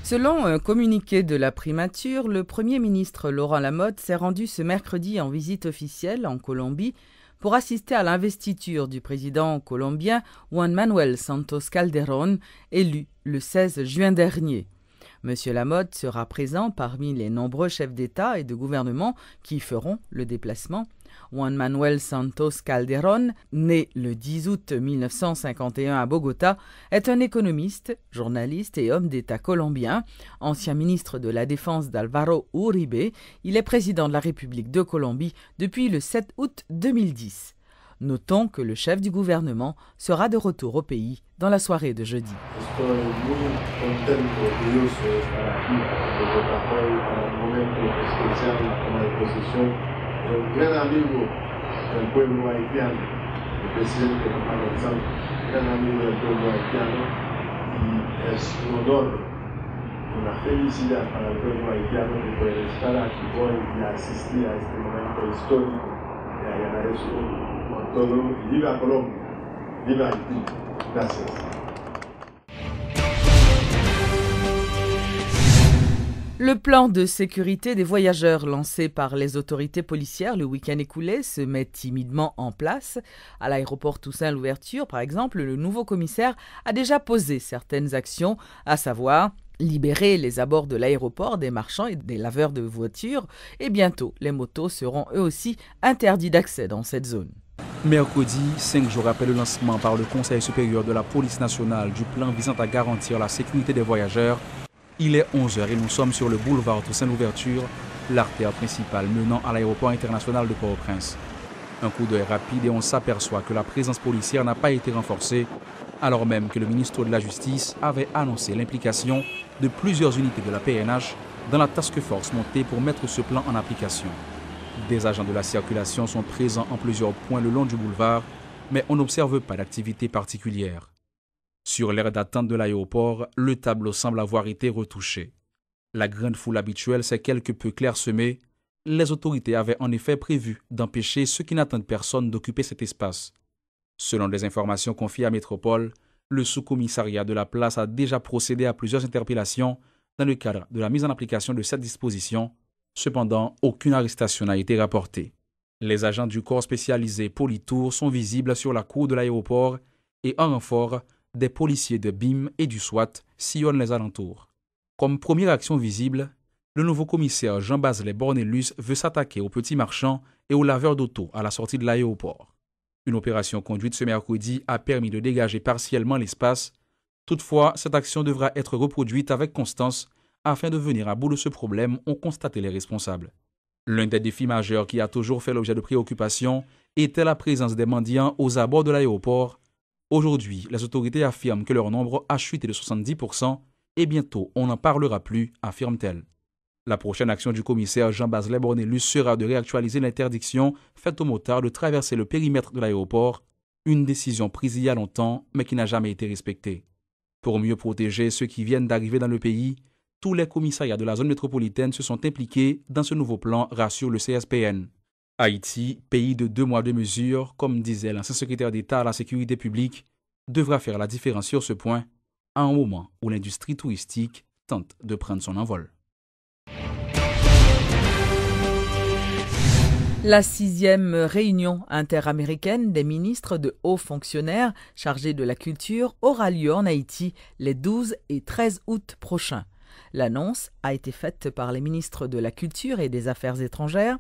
Selon un communiqué de la primature, le Premier ministre Laurent Lamotte s'est rendu ce mercredi en visite officielle en Colombie pour assister à l'investiture du président colombien Juan Manuel Santos Calderón, élu le 16 juin dernier. M. Lamotte sera présent parmi les nombreux chefs d'État et de gouvernement qui feront le déplacement. Juan Manuel Santos Calderón, né le 10 août 1951 à Bogota, est un économiste, journaliste et homme d'État colombien. Ancien ministre de la Défense d'Álvaro Uribe, il est président de la République de Colombie depuis le 7 août 2010. Notons que le chef du gouvernement sera de retour au pays dans la soirée de jeudi. Un gran amigo del pueblo haitiano, el presidente Manuel Santos, gran amigo del pueblo haitiano, y es un honor, una felicidad para el pueblo haitiano de poder estar aquí hoy y asistir a este momento histórico. Y agradezco por todo. ¡Viva Colombia! ¡Viva Haití! Gracias. Le plan de sécurité des voyageurs lancé par les autorités policières le week-end écoulé se met timidement en place. À l'aéroport Toussaint-Louverture, par exemple, le nouveau commissaire a déjà posé certaines actions, à savoir libérer les abords de l'aéroport des marchands et des laveurs de voitures. Et bientôt, les motos seront eux aussi interdits d'accès dans cette zone. Mercredi, 5 jours après le lancement par le Conseil supérieur de la police nationale du plan visant à garantir la sécurité des voyageurs, il est 11h et nous sommes sur le boulevard Toussaint-Louverture, l'artère principale menant à l'aéroport international de Port-au-Prince. Un coup d'œil rapide et on s'aperçoit que la présence policière n'a pas été renforcée, alors même que le ministre de la Justice avait annoncé l'implication de plusieurs unités de la PNH dans la task force montée pour mettre ce plan en application. Des agents de la circulation sont présents en plusieurs points le long du boulevard, mais on n'observe pas d'activité particulière. Sur l'aire d'attente de l'aéroport, le tableau semble avoir été retouché. La grande foule habituelle s'est quelque peu clairsemée. Les autorités avaient en effet prévu d'empêcher ceux qui n'attendent personne d'occuper cet espace. Selon des informations confiées à Métropole, le sous-commissariat de la place a déjà procédé à plusieurs interpellations dans le cadre de la mise en application de cette disposition. Cependant, aucune arrestation n'a été rapportée. Les agents du corps spécialisé Politour sont visibles sur la cour de l'aéroport et en renfort, des policiers de BIM et du SWAT sillonnent les alentours. Comme première action visible, le nouveau commissaire Jean Baselet Bornelius veut s'attaquer aux petits marchands et aux laveurs d'auto à la sortie de l'aéroport. Une opération conduite ce mercredi a permis de dégager partiellement l'espace. Toutefois, cette action devra être reproduite avec constance afin de venir à bout de ce problème, ont constaté les responsables. L'un des défis majeurs qui a toujours fait l'objet de préoccupation était la présence des mendiants aux abords de l'aéroport. Aujourd'hui, les autorités affirment que leur nombre a chuté de 70% et bientôt on n'en parlera plus, affirme-t-elle. La prochaine action du commissaire Jean Baselet Bornelius sera de réactualiser l'interdiction faite aux motards de traverser le périmètre de l'aéroport, une décision prise il y a longtemps mais qui n'a jamais été respectée. Pour mieux protéger ceux qui viennent d'arriver dans le pays, tous les commissariats de la zone métropolitaine se sont impliqués dans ce nouveau plan, rassure le CSPN. Haïti, pays de 2 mois de mesures, comme disait l'ancien secrétaire d'État à la sécurité publique, devra faire la différence sur ce point à un moment où l'industrie touristique tente de prendre son envol. La 6e réunion interaméricaine des ministres de hauts fonctionnaires chargés de la culture aura lieu en Haïti les 12 et 13 août prochains. L'annonce a été faite par les ministres de la Culture et des Affaires étrangères.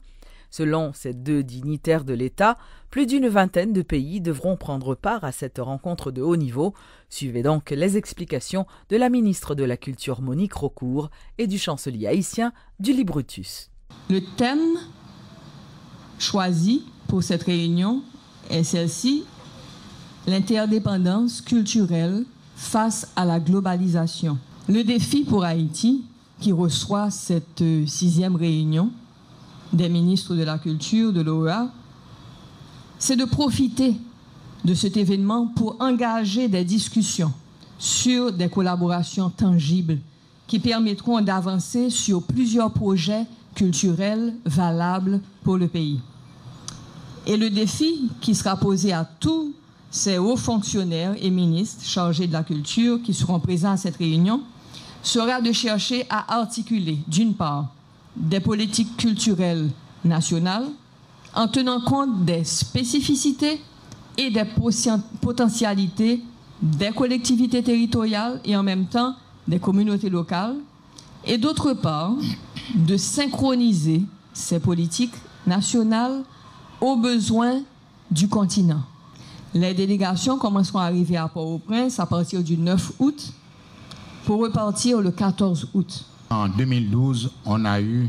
Selon ces 2 dignitaires de l'État, plus d'une vingtaine de pays devront prendre part à cette rencontre de haut niveau. Suivez donc les explications de la ministre de la Culture Monique Rocourt et du chancelier haïtien Dully Brutus. Le thème choisi pour cette réunion est celle-ci, l'interdépendance culturelle face à la globalisation. Le défi pour Haïti, qui reçoit cette 6e réunion des ministres de la Culture de l'OEA, c'est de profiter de cet événement pour engager des discussions sur des collaborations tangibles qui permettront d'avancer sur plusieurs projets culturels valables pour le pays. Et le défi qui sera posé à tous ces hauts fonctionnaires et ministres chargés de la culture qui seront présents à cette réunion sera de chercher à articuler, d'une part, des politiques culturelles nationales en tenant compte des spécificités et des potentialités des collectivités territoriales et en même temps des communautés locales, et d'autre part, de synchroniser ces politiques nationales aux besoins du continent. Les délégations commenceront à arriver à Port-au-Prince à partir du 9 août pour repartir le 14 août. En 2012, on a eu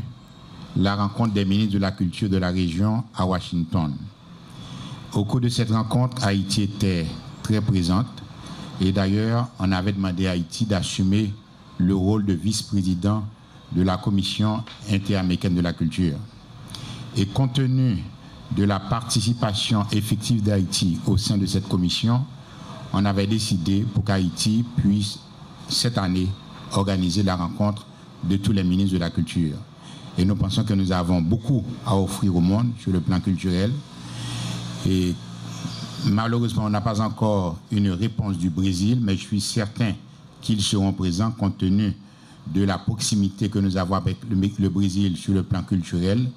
la rencontre des ministres de la culture de la région à Washington. Au cours de cette rencontre, Haïti était très présente et d'ailleurs, on avait demandé à Haïti d'assumer le rôle de vice-président de la Commission interaméricaine de la culture. Et compte tenu de la participation effective d'Haïti au sein de cette commission, on avait décidé pour qu'Haïti puisse, cette année, organiser la rencontre de tous les ministres de la culture. Et nous pensons que nous avons beaucoup à offrir au monde sur le plan culturel. Et malheureusement, on n'a pas encore une réponse du Brésil, mais je suis certain qu'ils seront présents compte tenu de la proximité que nous avons avec le Brésil sur le plan culturel.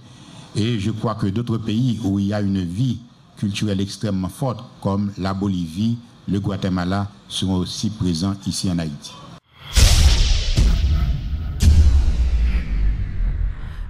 Et je crois que d'autres pays où il y a une vie culturelle extrêmement forte, comme la Bolivie, le Guatemala, seront aussi présents ici en Haïti.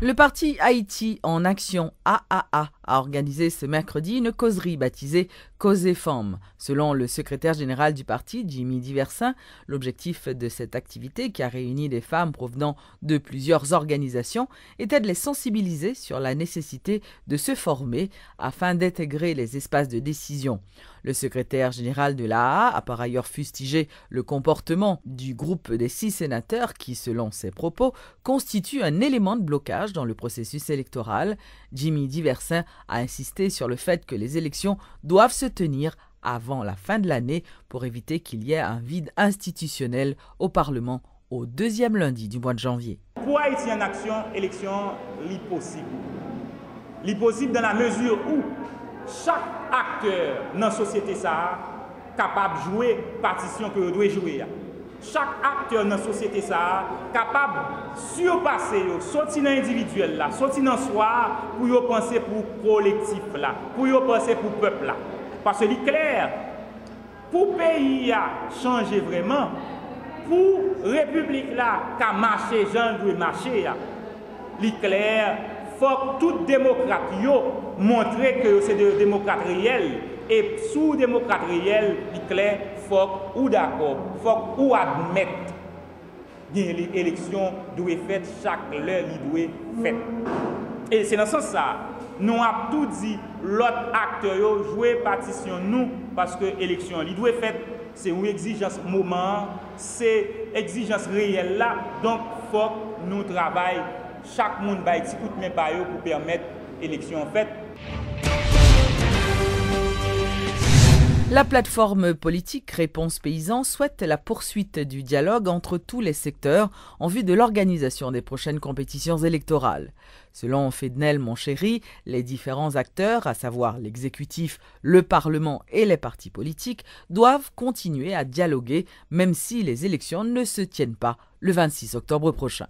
Le parti Haïti en action AAA a organisé ce mercredi une causerie baptisée Causer Femmes. Selon le secrétaire général du parti, Jimmy Diversin, l'objectif de cette activité, qui a réuni des femmes provenant de plusieurs organisations, était de les sensibiliser sur la nécessité de se former afin d'intégrer les espaces de décision. Le secrétaire général de l'AAA a par ailleurs fustigé le comportement du groupe des 6 sénateurs qui, selon ses propos, constitue un élément de blocage dans le processus électoral. Jimmy Diversin a insisté sur le fait que les élections doivent se tenir avant la fin de l'année pour éviter qu'il y ait un vide institutionnel au Parlement au 2e lundi du mois de janvier. Pour Haïti en action, élection, est possible. C'est possible dans la mesure où chaque acteur dans la société est capable de jouer la partition que doit jouer. Chaque acteur dans la société est capable de surpasser, sortir dans l'individuel, sortir dans soi pour penser pour le collectif, pour penser pour le peuple. Parce que c'est clair, pour le pays changer vraiment, pour la République qui marche, gens doivent marcher, c'est clair. Il faut que tout démocrate montre que c'est des démocrates réels. Et sous démocrate réel, il est clair, il faut que d'accord, il faut que admettre que l'élection doit être faite chaque heure, il doit être faite. Et c'est dans ce sens ça, nous avons tout dit, l'autre acteur jouer partition nous, parce que l'élection, il doit être faite, c'est une exigence moment, c'est une exigence réelle là, donc il faut que nous travaillions. Chaque monde va être coup de main par eux pour permettre l'élection en fait. La plateforme politique Réponse Paysan souhaite la poursuite du dialogue entre tous les secteurs en vue de l'organisation des prochaines compétitions électorales. Selon Fednel Monchéry, les différents acteurs, à savoir l'exécutif, le Parlement et les partis politiques, doivent continuer à dialoguer même si les élections ne se tiennent pas le 26 octobre prochain.